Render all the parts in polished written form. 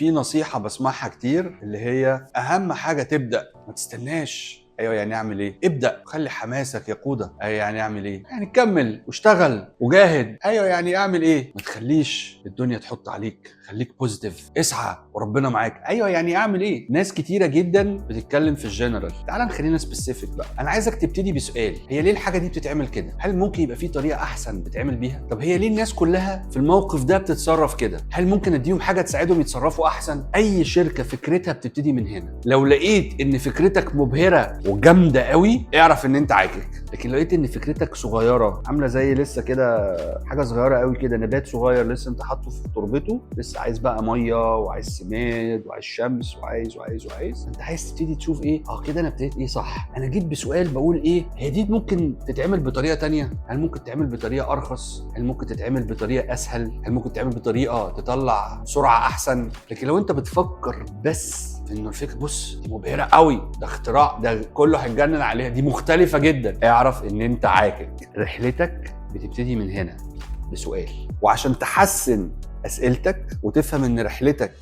في نصيحة بسمعها كتير اللي هي أهم حاجة تبدأ، ما تستناش. ايوه يعني اعمل ايه؟ ابدأ، خلي حماسك يقودك. ايوه يعني اعمل ايه؟ يعني كمل واشتغل وجاهد. ايوه يعني اعمل ايه؟ ما تخليش الدنيا تحط عليك، خليك بوزيتيف، اسعى وربنا معاك. ايوه يعني اعمل ايه؟ ناس كتيرة جدا بتتكلم في الجنرال، تعال نخلينا سبيسيفيك بقى. انا عايزك تبتدي بسؤال، هي ليه الحاجة دي بتتعمل كده؟ هل ممكن يبقى في طريقة احسن بتعمل بيها؟ طب هي ليه الناس كلها في الموقف ده بتتصرف كده؟ هل ممكن اديهم حاجة تساعدهم يتصرفوا احسن؟ اي شركة فكرتها بتبتدي من هنا. لو لقيت ان فكرتك مبهرة وجامده قوي، اعرف ان انت عاجلك. لكن لو لقيت ان فكرتك صغيره، عامله زي لسه كده حاجه صغيره قوي كده، نبات صغير لسه انت حاطه في تربته، لسه عايز بقى ميه وعايز سماد وعايز شمس وعايز انت عايز تبتدي تشوف ايه. كده انا ابتديت ايه صح. انا جيت بسؤال بقول ايه، هي دي ممكن تتعمل بطريقه تانية؟ هل ممكن تتعمل بطريقه ارخص؟ هل ممكن تتعمل بطريقه اسهل؟ هل ممكن تتعمل بطريقه تطلع سرعه احسن؟ لكن لو انت بتفكر بس انه الفكره بص دي مبهره قوي، ده اختراع، ده كله هيتجنن عليها، دي مختلفه جدا، اعرف ان انت عاجل. رحلتك بتبتدي من هنا بسؤال. وعشان تحسن اسئلتك وتفهم ان رحلتك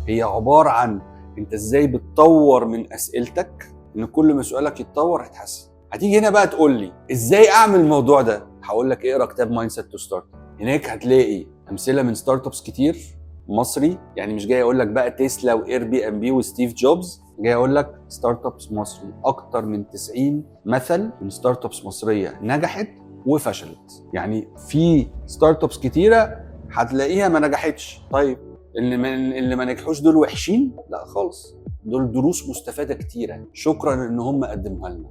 هي عباره عن انت ازاي بتطور من اسئلتك، ان كل ما سؤالك يتطور هتحسن. هتيجي هنا بقى تقول لي ازاي اعمل الموضوع ده؟ هقول لك اقرا كتاب مايند سيت تو ستارت. هناك هتلاقي امثله من ستارت ابس كتير مصري، يعني مش جاي اقول لك بقى تسلا واير بي ام بي وستيف جوبز، جاي اقول لك ستارت ابس مصري. اكتر من 90 مثل من ستارت ابس مصريه نجحت وفشلت. يعني في ستارت ابس كتيره هتلاقيها ما نجحتش. طيب اللي ما نجحوش دول وحشين؟ لا خالص، دول دروس مستفاده كتيره، شكرا ان هم قدموها لنا.